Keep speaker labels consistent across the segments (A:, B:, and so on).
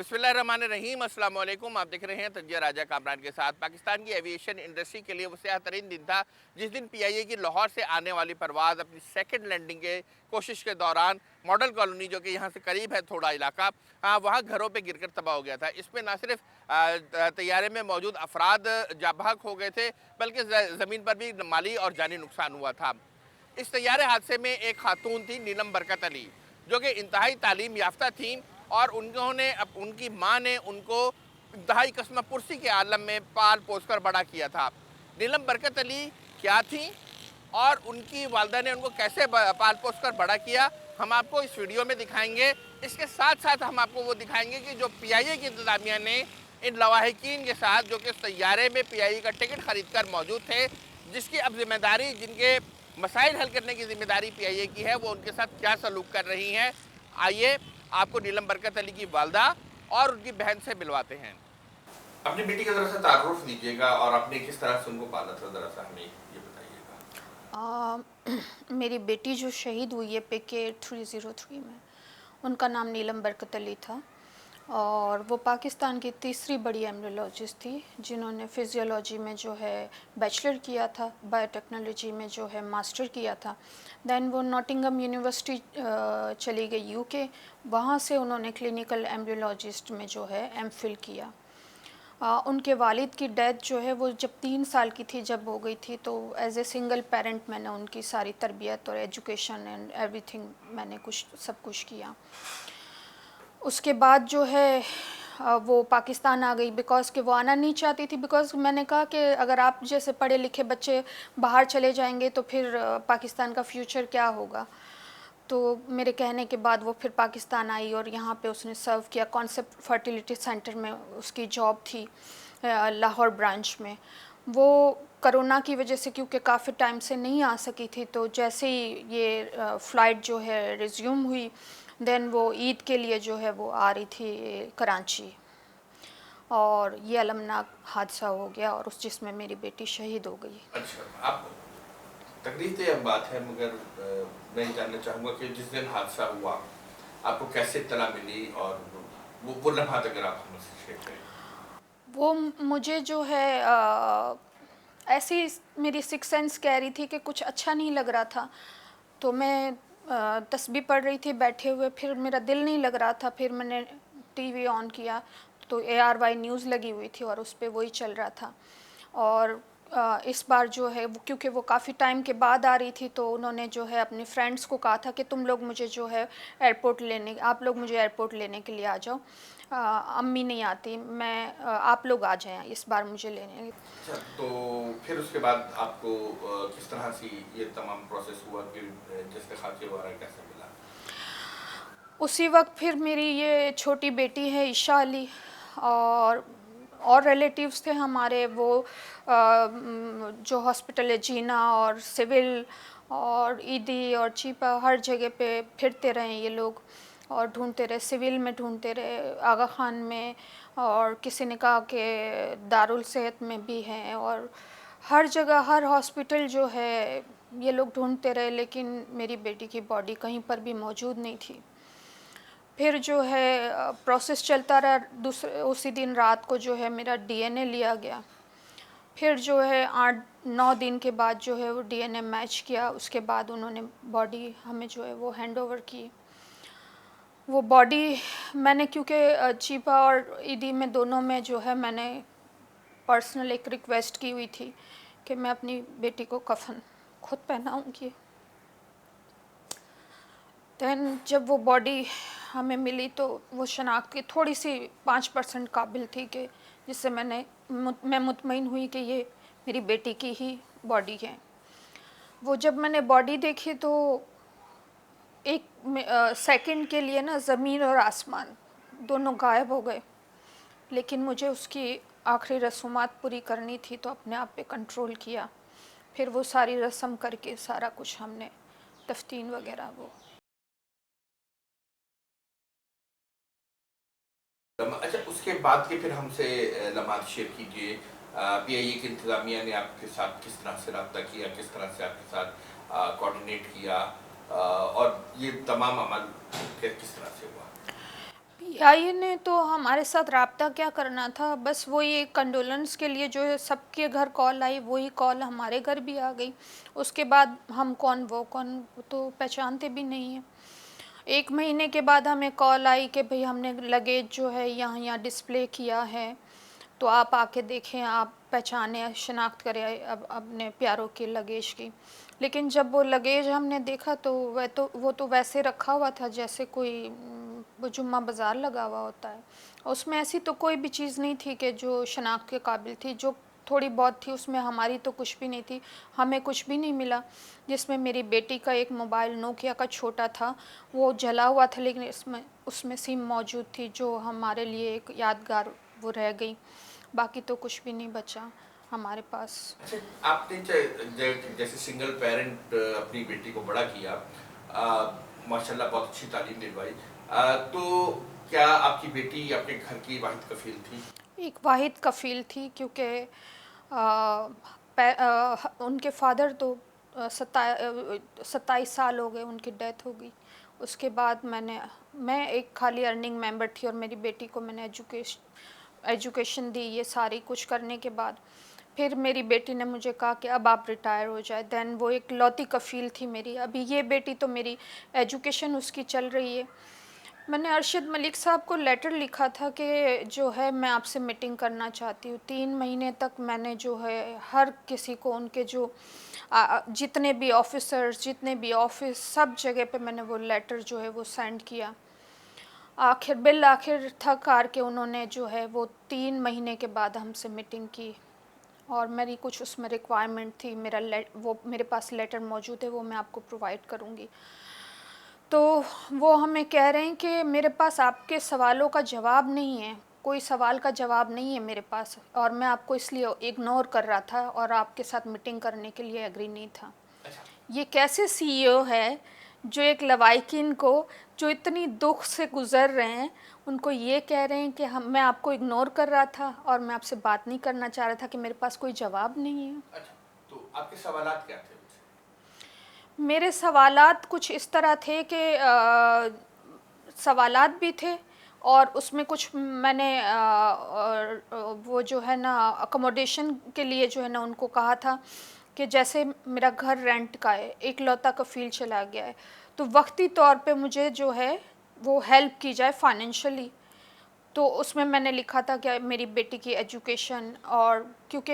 A: बिस्मिल्लाहिर्रहमानिर्रहीम अस्सलाम वालेकुम। आप देख रहे हैं तंजिया राजा कामरान के साथ। पाकिस्तान की एविएशन इंडस्ट्री के लिए वो स्याह-तरीन दिन था जिस दिन पीआईए की लाहौर से आने वाली परवाज़ अपनी सेकंड लैंडिंग के कोशिश के दौरान मॉडल कॉलोनी जो कि यहाँ से करीब है थोड़ा इलाका, वहाँ घरों पे गिरकर तबाह हो गया था। इसमें ना सिर्फ तैयारे में मौजूद अफराद जाँ बहक हो गए थे, बल्कि ज़मीन पर भी माली और जानी नुकसान हुआ था। इस तैयारे हादसे में एक खातून थी नीलम बरकत अली, जो कि इंतहाई तालीम याफ्ता थीं और उन्होंने उनकी माँ ने उनको इंतहाई कस्म पुरसी के आलम में पाल पोस कर बड़ा किया था। नीलम बरकत अली क्या थी और उनकी वालदा ने उनको कैसे पाल पोस कर बड़ा किया, हम आपको इस वीडियो में दिखाएंगे। इसके साथ साथ हम आपको वो दिखाएंगे कि जो पीआईए की इंतजामिया ने इन लवाहिकीन के साथ, जो कि तैयारे में पीआईए का टिकट खरीद कर मौजूद थे, जिसकी अब जिम्मेदारी, जिनके मसाइल हल करने की जिम्मेदारी पीआईए की है, वो उनके साथ क्या सलूक कर रही हैं। आइए आपको नीलम बरकत अली की वालदा और उनकी बहन से मिलवाते हैं। अपनी बेटी का ज़रा सा तारुफ दीजिएगा और आपने किस तरह से उनको पाला था, ज़रा सा हमें ये बताइएगा।
B: मेरी बेटी जो शहीद हुई है PK 303 में, उनका नाम नीलम बरकत अली था और वो पाकिस्तान की तीसरी बड़ी एम्ब्रियोलॉजिस्ट थी जिन्होंने फिजियोलॉजी में जो है बैचलर किया था, बायोटेक्नोलॉजी में जो है मास्टर किया था। देन वो नॉटिंघम यूनिवर्सिटी चली गई UK, वहाँ से उन्होंने क्लिनिकल एम्ब्रियोलॉजिस्ट में जो है MPhil किया। उनके वालिद की डेथ जो है वो जब 3 साल की थी जब हो गई थी, तो एज ए सिंगल पेरेंट मैंने उनकी सारी तरबियत और एजुकेशन एंड एवरीथिंग मैंने सब कुछ किया। उसके बाद जो है वो पाकिस्तान आ गई बिकॉज़ कि वो आना नहीं चाहती थी, बिकॉज़ मैंने कहा कि अगर आप जैसे पढ़े लिखे बच्चे बाहर चले जाएंगे तो फिर पाकिस्तान का फ्यूचर क्या होगा। तो मेरे कहने के बाद वो फिर पाकिस्तान आई और यहाँ पे उसने सर्व किया। कॉन्सेप्ट फर्टिलिटी सेंटर में उसकी जॉब थी लाहौर ब्रांच में। वो कोरोना की वजह से क्योंकि काफ़ी टाइम से नहीं आ सकी थी, तो जैसे ही ये फ़्लाइट जो है रिज्यूम हुई, देन वो ईद के लिए जो है वो आ रही थी कराची और ये अलमनाक हादसा हो गया और उस जिसमें मेरी बेटी शहीद हो गई।
A: अच्छा, आप तकलीफ तो अब बात है, मगर मैं ये जानना चाहूँगा कि जिस दिन हादसा हुआ आपको कैसे इत्तला मिली और वो लम्हात अगर आप हमसे शेयर करें।
B: वो मुझे जो है ऐसी मेरी सिक्स सेंस कह रही थी कि कुछ अच्छा नहीं लग रहा था, तो मैं तस्बीह पढ़ रही थी बैठे हुए, फिर मेरा दिल नहीं लग रहा था, फिर मैंने टीवी ऑन किया तो ARY न्यूज़ लगी हुई थी और उस पर वही चल रहा था। और इस बार जो है वो क्योंकि वो काफ़ी टाइम के बाद आ रही थी, तो उन्होंने जो है अपने फ्रेंड्स को कहा था कि तुम लोग मुझे जो है आप लोग मुझे एयरपोर्ट लेने के लिए आ जाओ। अम्मी नहीं आती, आप लोग आ जाएं इस बार मुझे लेने।
A: अच्छा, तो फिर उसके बाद आपको किस तरह से ये तमाम प्रोसेस हुआ कि दस्तखत वगैरह कैसे मिला?
B: उसी वक्त फिर मेरी ये छोटी बेटी है ईशा अली और रिलेटिव्स थे हमारे, वो जो हॉस्पिटल है जीना और सिविल और ईदी और चीपा हर जगह पे फिरते रहे ये लोग और ढूंढते रहे, सिविल में ढूंढते रहे, आगा खान में, और किसी ने कहा कि दारुल सेहत में भी हैं, और हर जगह हर हॉस्पिटल जो है ये लोग ढूंढते रहे, लेकिन मेरी बेटी की बॉडी कहीं पर भी मौजूद नहीं थी। फिर जो है प्रोसेस चलता रहा, उसी दिन रात को जो है मेरा DNA लिया गया। फिर जो है 8-9 दिन के बाद जो है वो DNA मैच किया, उसके बाद उन्होंने बॉडी हमें जो है वो हैंड ओवर की। वो बॉडी मैंने क्योंकि चीपा और ईदी में दोनों में जो है मैंने पर्सनल एक रिक्वेस्ट की हुई थी कि मैं अपनी बेटी को कफन खुद पहनाऊँगी। दैन जब वो बॉडी हमें मिली तो वो शनाख्त की थोड़ी सी 5% काबिल थी कि जिससे मैं मुतमईन हुई कि ये मेरी बेटी की ही बॉडी है। वो जब मैंने बॉडी देखी तो एक सेकंड के लिए ना ज़मीन और आसमान दोनों गायब हो गए, लेकिन मुझे उसकी आखिरी रसूमात पूरी करनी थी तो अपने आप पे कंट्रोल किया। फिर वो सारी रस्म करके सारा कुछ हमने तफ्तीन वगैरह वो।
A: अच्छा, उसके बाद के फिर हमसे लम्हात शेयर कीजिए। पीआईए की इंतज़ामिया ने आपके साथ किस तरह से रब्ता किया, किस तरह से आपके साथ कोऑर्डिनेट किया और ये तमाम अमल किस तरह से हुआ?
B: पीआईए ने तो हमारे साथ रब्ता क्या करना था, बस वो ये कंडोलेंस के लिए जो है सबके घर कॉल आई, वही कॉल हमारे घर भी आ गई। उसके बाद हम कौन वो कौन, वो तो पहचानते भी नहीं है। 1 महीने के बाद हमें कॉल आई कि भाई हमने लगेज जो है यहाँ यहाँ डिस्प्ले किया है, तो आप आके देखें, आप पहचाने शनाख्त करें अब अपने प्यारों के लगेज की। लेकिन जब वो लगेज हमने देखा तो वो तो वैसे रखा हुआ था जैसे कोई वो जुम्मा बाज़ार लगा हुआ होता है। उसमें ऐसी तो कोई भी चीज़ नहीं थी कि जो शनाख्त के काबिल थी। जो थोड़ी बहुत थी उसमें हमारी तो कुछ भी नहीं थी, हमें कुछ भी नहीं मिला। जिसमें मेरी बेटी का एक मोबाइल नोकिया का छोटा था, वो जला हुआ था, लेकिन इसमें उसमें सिम मौजूद थी जो हमारे लिए एक यादगार वो रह गई। बाकी तो कुछ भी नहीं बचा हमारे पास।
A: अच्छा, आपने जैसे सिंगल पेरेंट अपनी बेटी को बड़ा किया, माशाल्लाह बहुत अच्छी तालीम दिलवाई, तो क्या आपकी बेटी आपके घर की वाहिद कफील थी?
B: एक वाहिद कफ़ील थी, क्योंकि उनके फादर तो 27 साल हो गए, उनकी डेथ हो गई। उसके बाद मैं एक खाली अर्निंग मेंबर थी और मेरी बेटी को मैंने एजुकेशन दी। ये सारी कुछ करने के बाद फिर मेरी बेटी ने मुझे कहा कि अब आप रिटायर हो जाए। देन वो एक लौती कफ़ील थी मेरी। अभी ये बेटी तो मेरी एजुकेशन उसकी चल रही है। मैंने अरशद मलिक साहब को लेटर लिखा था कि जो है मैं आपसे मीटिंग करना चाहती हूँ। 3 महीने तक मैंने जो है हर किसी को, उनके जो जितने भी ऑफिसर्स, जितने भी ऑफिस, सब जगह पे मैंने वो लेटर जो है वो सेंड किया। आखिर थक हार के उन्होंने जो है वो 3 महीने के बाद हमसे मीटिंग की। और मेरी कुछ उसमें रिक्वायरमेंट थी, वो मेरे पास लेटर मौजूद है, वो मैं आपको प्रोवाइड करूँगी। तो वो हमें कह रहे हैं कि मेरे पास आपके सवालों का जवाब नहीं है, कोई सवाल का जवाब नहीं है मेरे पास, और मैं आपको इसलिए इग्नोर कर रहा था और आपके साथ मीटिंग करने के लिए एग्री नहीं था।
A: अच्छा।
B: ये कैसे सीईओ है जो एक लवाइकिन को, जो इतनी दुख से गुजर रहे हैं, उनको ये कह रहे हैं कि मैं आपको इग्नोर कर रहा था और मैं आपसे बात नहीं करना चाह रहा था कि मेरे पास कोई जवाब नहीं है।
A: अच्छा, तो आपके सवालात क्या थे उनसे?
B: मेरे सवालात कुछ इस तरह थे कि सवालात भी थे और उसमें कुछ मैंने वो जो है ना अकोमोडेशन के लिए जो है ना उनको कहा था कि जैसे मेरा घर रेंट का है, इकलौता कफ़ील चला गया है, तो वक्ती तौर पे मुझे जो है वो हेल्प की जाए फाइनेंशियली। तो उसमें मैंने लिखा था कि मेरी बेटी की एजुकेशन, और क्योंकि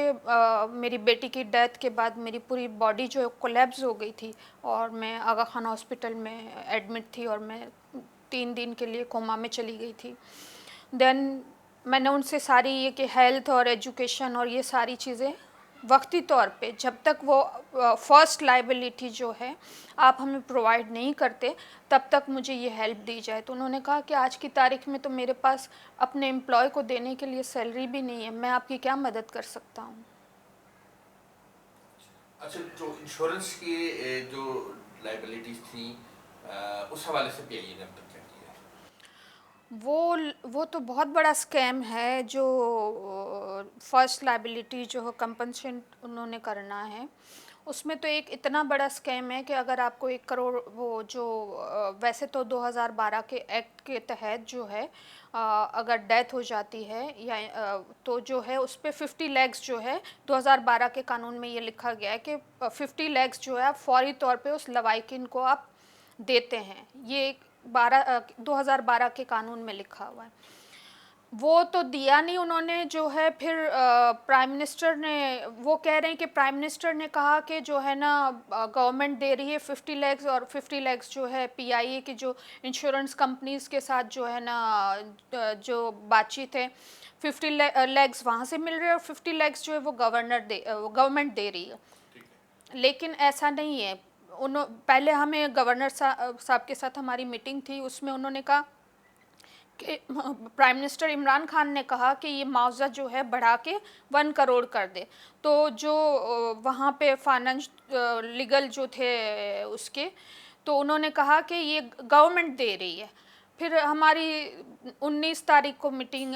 B: मेरी बेटी की डेथ के बाद मेरी पूरी बॉडी जो है कोलैप्स हो गई थी और मैं आगा खान हॉस्पिटल में एडमिट थी और मैं 3 दिन के लिए कोमा में चली गई थी। देन मैंने उनसे सारी ये कि हेल्थ और एजुकेशन और ये सारी चीज़ें वक्ती तौर पे, जब तक वो फर्स्ट लाइबिलिटी जो है आप हमें प्रोवाइड नहीं करते, तब तक मुझे ये हेल्प दी जाए। तो उन्होंने कहा कि आज की तारीख में तो मेरे पास अपने एम्प्लॉय को देने के लिए सैलरी भी नहीं है, मैं आपकी क्या मदद कर सकता हूँ।
A: अच्छा, जो इंश्योरेंस की जो लाइबिलिटीज थी, उस हवाले से पीआईए ने अब तक क्या किया है?
B: वो तो बहुत बड़ा स्कैम है जो फर्स्ट लाइबिलिटी जो है कंपनसेशन उन्होंने करना है। उसमें तो एक इतना बड़ा स्कैम है कि अगर आपको 1 करोड़ वो जो वैसे तो 2012 के एक्ट के तहत जो है अगर डेथ हो जाती है या तो जो है उस पे 50 लैक्स जो है 2012 के कानून में ये लिखा गया है कि 50 लैक्स जो है आप फौरी तौर पे उस लवाहिकीन को आप देते हैं। ये 2012 के कानून में लिखा हुआ है। वो तो दिया नहीं उन्होंने, जो है फिर प्राइम मिनिस्टर ने, वो कह रहे हैं कि प्राइम मिनिस्टर ने कहा कि जो है ना गवर्नमेंट दे रही है 50 लैक्स, और 50 लैक्स जो है पीआईए की जो इंश्योरेंस कंपनीज के साथ जो है ना जो बातचीत है, 50 लैक्स वहाँ से मिल रहे हैं और 50 लैक्स जो है वो गवर्नमेंट दे रही है।
A: ठीक है।
B: लेकिन ऐसा नहीं है। पहले हमें गवर्नर साहब के साथ हमारी मीटिंग थी, उसमें उन्होंने कहा कि प्राइम मिनिस्टर इमरान खान ने कहा कि ये मुआवजा जो है बढ़ा के 1 करोड़ कर दे। तो जो वहाँ पे फाइनेंस लीगल जो थे उसके, तो उन्होंने कहा कि ये गवर्नमेंट दे रही है। फिर हमारी 19 तारीख को मीटिंग,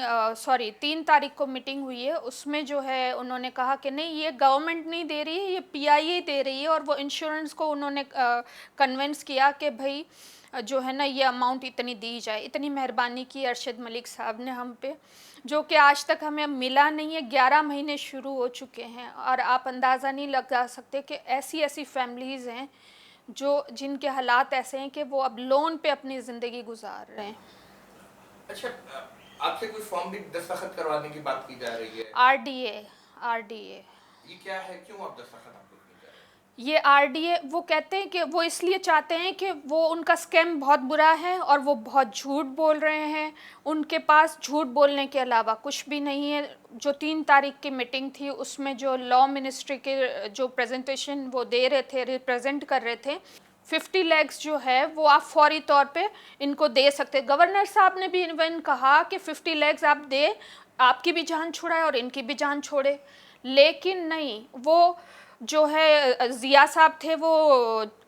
B: 3 तारीख को मीटिंग हुई है, उसमें जो है उन्होंने कहा कि नहीं, ये गवर्नमेंट नहीं दे रही है, ये पीआईए दे रही है। और वो इंश्योरेंस को उन्होंने कन्विंस किया कि भाई जो है ना ये अमाउंट इतनी दी जाए। इतनी मेहरबानी की अरशद मलिक साहब ने हम पे, जो कि आज तक हमें मिला नहीं है। 11 महीने शुरू हो चुके हैं और आप अंदाज़ा नहीं लगा सकते कि ऐसी ऐसी फैमिलीज़ हैं जो जिनके हालात ऐसे हैं कि वो अब लोन पे अपनी ज़िंदगी गुजार रहे हैं।
A: अच्छा, आपसे कोई फॉर्म भी दस्तखत करवाने की बात की जा रही है?
B: आरडीए, आरडीए
A: ये क्या है, क्यों आप दस्तखत आप लोग नहीं कर रहे?
B: ये आरडीए वो कहते हैं कि वो इसलिए चाहते हैं कि वो उनका स्कैम बहुत बुरा है और वो बहुत झूठ बोल रहे हैं। उनके पास झूठ बोलने के अलावा कुछ भी नहीं है। जो 3 तारीख की मीटिंग थी उसमें जो लॉ मिनिस्ट्री के जो प्रेजेंटेशन वो दे रहे थे, रिप्रेजेंट कर रहे थे, 50 लैक्स जो है वो आप फौरी तौर पे इनको दे सकते। गवर्नर साहब ने भी इवन कहा कि 50 लैक्स आप दे, आपकी भी जान छुड़ाए और इनकी भी जान छोड़े। लेकिन नहीं, वो जो है ज़िया साहब थे वो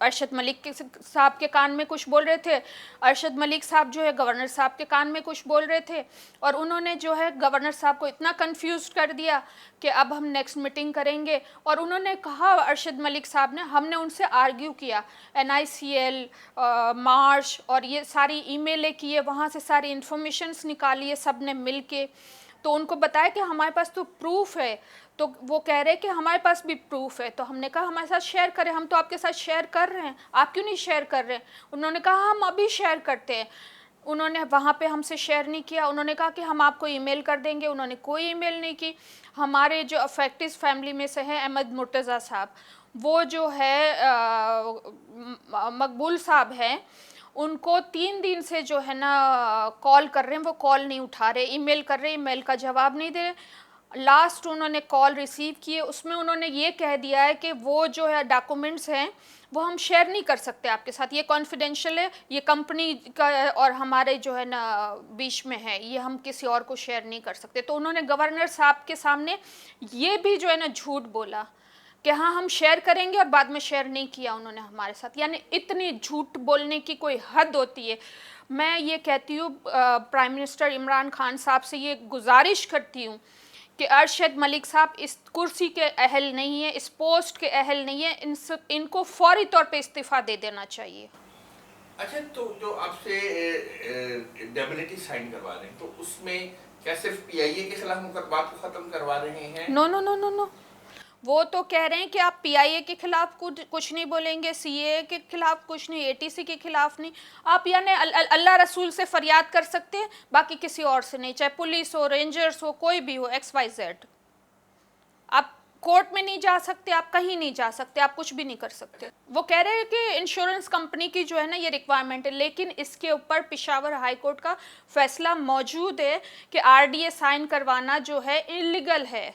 B: अरशद मलिक साहब के कान में कुछ बोल रहे थे, अरशद मलिक साहब जो है गवर्नर साहब के कान में कुछ बोल रहे थे, और उन्होंने जो है गवर्नर साहब को इतना कंफ्यूज कर दिया कि अब हम नेक्स्ट मीटिंग करेंगे। और उन्होंने कहा अरशद मलिक साहब ने, हमने उनसे आर्ग्यू किया, NICL, मार्च और ये सारी ईमेलें किए, वहाँ से सारी इन्फॉर्मेशंस निकाली सब ने मिल के। तो उनको बताया कि हमारे पास तो प्रूफ है। तो वो कह रहे कि हमारे पास भी प्रूफ है। तो हमने कहा हमारे साथ शेयर करें, हम तो आपके साथ शेयर कर रहे हैं, आप क्यों नहीं शेयर कर रहे हैं? उन्होंने कहा हम अभी शेयर करते हैं। उन्होंने वहाँ पे हमसे शेयर नहीं किया। उन्होंने कहा कि हम आपको ईमेल कर देंगे, उन्होंने कोई ईमेल नहीं की। हमारे जो अफेक्टिव फैमिली में से हैं अहमद मुर्तज़ा साहब, वो जो है मकबूल साहब हैं, उनको 3 दिन से जो है ना कॉल कर रहे हैं, वो कॉल नहीं उठा रहे, ईमेल कर रहे हैं, ईमेल का जवाब नहीं दे रहे। लास्ट उन्होंने कॉल रिसीव किए, उसमें उन्होंने ये कह दिया है कि वो जो है डॉक्यूमेंट्स हैं वो हम शेयर नहीं कर सकते आपके साथ, ये कॉन्फिडेंशियल है, ये कंपनी का और हमारे जो है ना बीच में है, ये हम किसी और को शेयर नहीं कर सकते। तो उन्होंने गवर्नर साहब के सामने ये भी जो है ना झूठ बोला कि हाँ हम शेयर करेंगे, और बाद में शेयर नहीं किया उन्होंने हमारे साथ। यानी इतनी झूठ बोलने की कोई हद होती है। मैं ये कहती हूँ प्राइम मिनिस्टर इमरान खान साहब से ये गुजारिश करती हूँ कि अरशद मलिक साहब इस कुर्सी के अहल नहीं है, इस पोस्ट के अहल नहीं है, इनको फौरी तौर पे इस्तीफ़ा दे देना चाहिए।
A: अच्छा, तो जो आपसे इंडेमनिटी साइन करवा रहे हैं, तो उसमें क्या सिर्फ PIA के खिलाफ मुकदमात को खत्म करवा रहे हैं?
B: No no no no no, वो तो कह रहे हैं कि आप PIA के खिलाफ कुछ नहीं बोलेंगे, CAA के खिलाफ कुछ नहीं, ATC के खिलाफ नहीं। आप यानी अल्लाह रसूल से फरियाद कर सकते हैं, बाकी किसी और से नहीं, चाहे पुलिस हो, रेंजर्स हो, कोई भी हो, XYZ। आप कोर्ट में नहीं जा सकते, आप कहीं नहीं जा सकते, आप कुछ भी नहीं कर सकते। वो कह रहे हैं कि इंश्योरेंस कंपनी की जो है ना ये रिक्वायरमेंट है, लेकिन इसके ऊपर पेशावर हाई कोर्ट का फैसला मौजूद है कि RDA साइन करवाना जो है इलीगल है।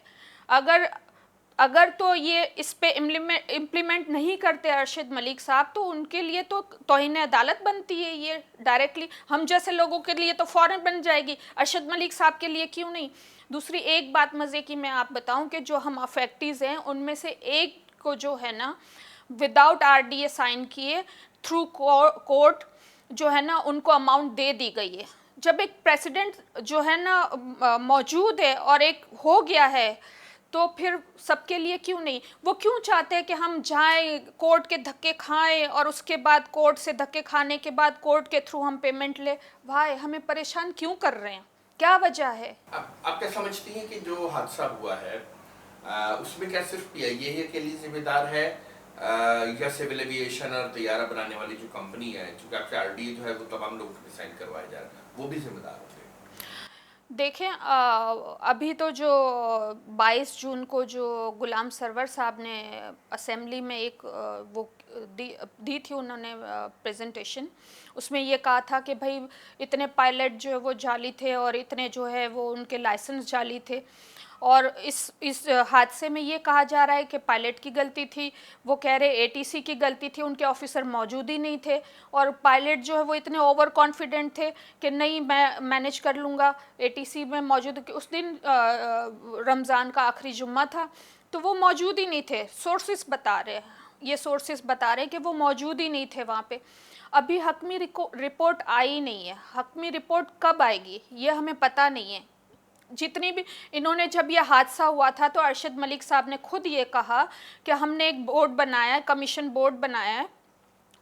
B: अगर तो ये इस पे इम्प्लीमेंट नहीं करते अरशद मलिक साहब, तो उनके लिए तो तौहीन अदालत बनती है ये डायरेक्टली। हम जैसे लोगों के लिए तो फ़ौरन बन जाएगी, अरशद मलिक साहब के लिए क्यों नहीं? दूसरी एक बात मज़े की मैं आप बताऊं कि जो हम अफेक्टीज़ हैं उनमें से एक को जो है ना विदाउट RDA साइन किए थ्रू कोर्ट जो है ना उनको अमाउंट दे दी गई है। जब एक प्रेसिडेंट जो है ना मौजूद है और एक हो गया है, तो फिर सबके लिए क्यों नहीं? वो क्यों चाहते हैं कि हम जाएं, कोर्ट के धक्के खाएं और उसके बाद कोर्ट से धक्के खाने के बाद कोर्ट के थ्रू हम पेमेंट ले? भाई हमें परेशान क्यों कर रहे हैं? क्या वजह है?
A: आप क्या समझती हैं कि जो हादसा हुआ है उसमें क्या सिर्फ PIA ही के लिए जिम्मेदार है, या सिविल एविएशन और तैयारा बनाने वाली जो कंपनी है, चूंकि आपसे RDA जो है वो तमाम लोगों के साइन करवाए जा रहे हैं, वो भी जिम्मेदार होते हैं?
B: देखें, अभी तो जो 22 जून को जो गुलाम सरवर साहब ने असेंबली में एक वो दी थी उन्होंने प्रेजेंटेशन, उसमें ये कहा था कि भाई इतने पायलट जो है वो जाली थे और इतने जो है वो उनके लाइसेंस जाली थे। और इस हादसे में ये कहा जा रहा है कि पायलट की गलती थी, वो कह रहे ATC की गलती थी, उनके ऑफिसर मौजूद ही नहीं थे, और पायलट जो है वो इतने ओवर कॉन्फिडेंट थे कि नहीं मैं मैनेज कर लूँगा। ATC में मौजूद, उस दिन रमज़ान का आखिरी जुम्मा था, तो वो मौजूद ही नहीं थे। सोर्सेस बता रहे हैं, ये सोर्सेस बता रहे हैं कि वो मौजूद ही नहीं थे वहाँ पे। अभी हकमी रिपोर्ट आई नहीं है, हकमी रिपोर्ट कब आएगी ये हमें पता नहीं है। जितनी भी इन्होंने, जब यह हादसा हुआ था तो अरशद मलिक साहब ने खुद ये कहा कि हमने एक बोर्ड बनाया है, कमीशन बोर्ड बनाया है,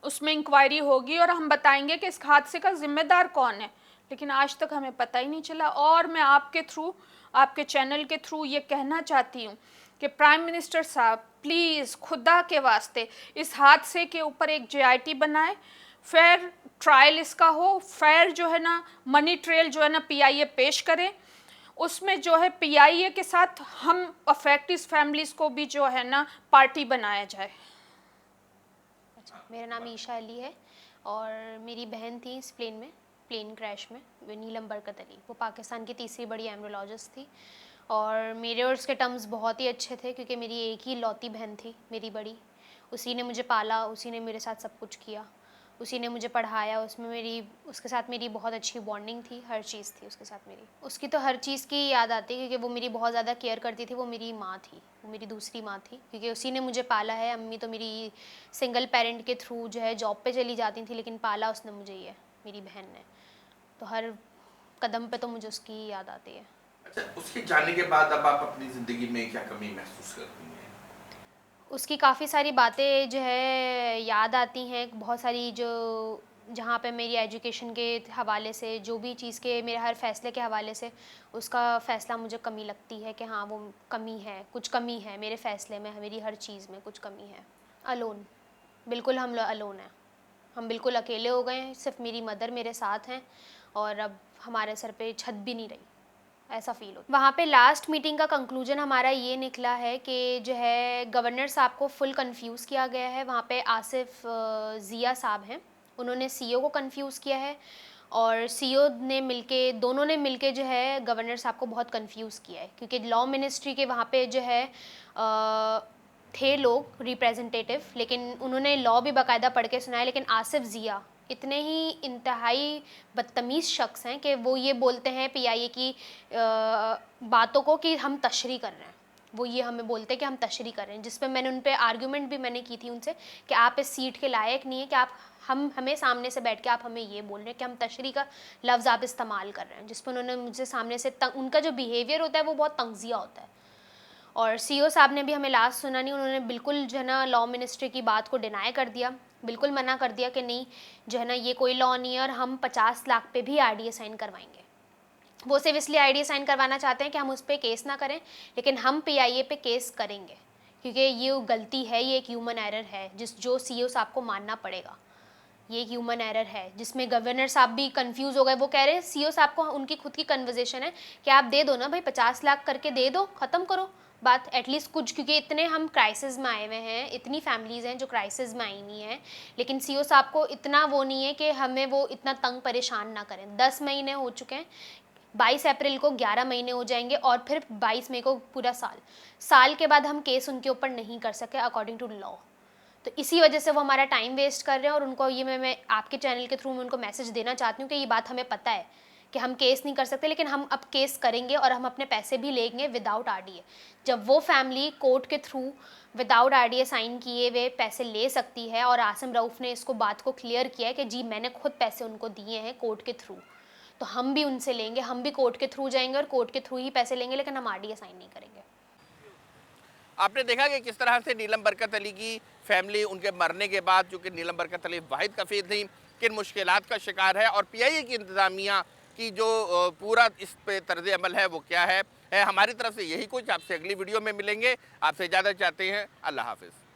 B: उसमें इंक्वायरी होगी और हम बताएंगे कि इस हादसे का जिम्मेदार कौन है, लेकिन आज तक हमें पता ही नहीं चला। और मैं आपके थ्रू, आपके चैनल के थ्रू ये कहना चाहती हूँ कि प्राइम मिनिस्टर साहब प्लीज़ खुदा के वास्ते इस हादसे के ऊपर एक JIT बनाए, फेयर ट्रायल इसका हो, फेयर जो है ना मनी ट्रेल जो है ना PIA पेश करें, उसमें जो है PIA के साथ हम अफेक्टेड फैमिलीज़ को भी जो है ना पार्टी बनाया जाए।
C: अच्छा, मेरा नाम ईशा अली है और मेरी बहन थी इस प्लेन क्रैश में, नीलम बरकत अली। वो पाकिस्तान की तीसरी बड़ी एम्ब्रोलॉजिस्ट थी और मेरे और उसके टर्म्स बहुत ही अच्छे थे क्योंकि मेरी एक ही लौती बहन थी, मेरी बड़ी। उसी ने मुझे पाला, उसी ने मेरे साथ सब कुछ किया, उसी ने मुझे पढ़ाया। उसके साथ मेरी बहुत अच्छी बॉन्डिंग थी, हर चीज़ थी उसके साथ मेरी। उसकी तो हर चीज़ की याद आती है क्योंकि वो मेरी बहुत ज़्यादा केयर करती थी। वो मेरी माँ थी, वो मेरी दूसरी माँ थी क्योंकि उसी ने मुझे पाला है। अम्मी तो मेरी सिंगल पेरेंट के थ्रू जो है जॉब पे चली जाती थी, लेकिन पाला उसने मुझे ही है, मेरी बहन ने। तो हर कदम पे तो मुझे उसकी ही याद आती है।
A: अच्छा, उसके जाने के बाद अब आप अपनी ज़िंदगी में क्या कमी महसूस करती हैं?
C: उसकी काफ़ी सारी बातें जो है याद आती हैं, बहुत सारी जो जहाँ पे मेरी एजुकेशन के हवाले से, जो भी चीज़ के मेरे हर फ़ैसले के हवाले से उसका फ़ैसला मुझे कमी लगती है कि हाँ वो कमी है, कुछ कमी है मेरे फ़ैसले में, मेरी हर चीज़ में कुछ कमी है। अलोन, बिल्कुल हम लोग अलोन हैं, हम बिल्कुल अकेले हो गए हैं। सिर्फ मेरी मदर मेरे साथ हैं और अब हमारे सर पे छत भी नहीं रही, ऐसा फ़ील होता। वहाँ पे लास्ट मीटिंग का कंक्लूजन हमारा ये निकला है कि जो है गवर्नर साहब को फुल कंफ्यूज किया गया है। वहाँ पे आसिफ ज़िया साहब हैं, उन्होंने CEO को कंफ्यूज किया है और CEO ने मिलके, दोनों ने मिलके जो है गवर्नर साहब को बहुत कंफ्यूज किया है क्योंकि लॉ मिनिस्ट्री के वहाँ पे जो है थे लोग रिप्रेजेंटेटिव, लेकिन उन्होंने लॉ भी बाकायदा पढ़ के सुनाया। लेकिन आसिफ ज़िया इतने ही इंतहाई बदतमीज़ शख्स हैं कि वो ये बोलते हैं PIA की बातों को कि हम तशरीह कर रहे हैं। वो ये हमें बोलते हैं कि हम तशरीह कर रहे हैं, जिस पे मैंने उन पे आर्गूमेंट भी मैंने की थी उनसे कि आप इस सीट के लायक नहीं है कि आप हमें सामने से बैठ के आप हमें ये बोल रहे हैं कि हम तशरीह का लफ्ज़ आप इस्तेमाल कर रहे हैं, जिस पर उन्होंने मुझे सामने से उनका जो बिहेवियर होता है वो बहुत तंज़िया होता है। और CEO साहब ने भी हमें लास्ट सुना नहीं, उन्होंने बिल्कुल जो है ना लॉ मिनिस्ट्री की बात को डिनाई कर दिया, बिल्कुल मना कर दिया कि नहीं जो है ना ये कोई लॉ नहीं है और हम 50 लाख पे भी RDA साइन करवाएंगे। वो सिर्फ इसलिए RDA साइन करवाना चाहते हैं कि हम उस पर केस ना करें, लेकिन हम PIA पे केस करेंगे क्योंकि ये गलती है, ये एक ह्यूमन एरर है जो CEO साहब को मानना पड़ेगा। ये एक ह्यूमन एरर है जिसमें गवर्नर साहब भी कंफ्यूज हो गए। वो कह रहे हैं CEO साहब को, उनकी खुद की कन्वर्जेशन है कि आप दे दो ना भाई, 50 लाख करके दे दो, ख़त्म करो बात एटलीस्ट कुछ, क्योंकि इतने हम क्राइसिस में आए हुए हैं, इतनी फैमिलीज़ हैं जो क्राइसिस में आई हुई हैं, लेकिन CEO साहब को इतना वो नहीं है कि हमें वो इतना तंग परेशान ना करें। 10 महीने हो चुके हैं, 22 अप्रैल को 11 महीने हो जाएंगे और फिर 22 मई को पूरा साल के बाद हम केस उनके ऊपर नहीं कर सके अकॉर्डिंग टू लॉ। तो इसी वजह से वो हमारा टाइम वेस्ट कर रहे हैं और उनको ये मैं आपके चैनल के थ्रू मैं उनको मैसेज देना चाहती हूँ कि ये बात हमें पता है कि हम केस नहीं कर सकते, लेकिन हम अब केस करेंगे और हम अपने पैसे भी लेंगे विदाउट RDA। जब वो फैमिली कोर्ट के थ्रू विदाउट RDA साइन किए वे पैसे ले सकती है और आसिम रऊफ़ ने इसको बात को क्लियर किया है कि जी मैंने खुद पैसे उनको दिए हैं कोर्ट के थ्रू, तो हम भी उनसे लेंगे, हम भी कोर्ट के थ्रू जाएंगे और कोर्ट के थ्रू ही पैसे लेंगे, लेकिन हम RDA साइन नहीं करेंगे।
A: आपने देखा कि किस तरह से नीलम बरकत अली की फैमिली उनके मरने के बाद, चूँकि नीलम बरकत अली वाहिद कफ़ील थी, किन मुश्किलात का शिकार है और PIA की इंतज़ामिया की जो पूरा इस पे तर्ज़ अमल है वो क्या है। हमारी तरफ से यही कुछ, आपसे अगली वीडियो में मिलेंगे। आपसे इजाज़त चाहते हैं, अल्लाह हाफ़िज़।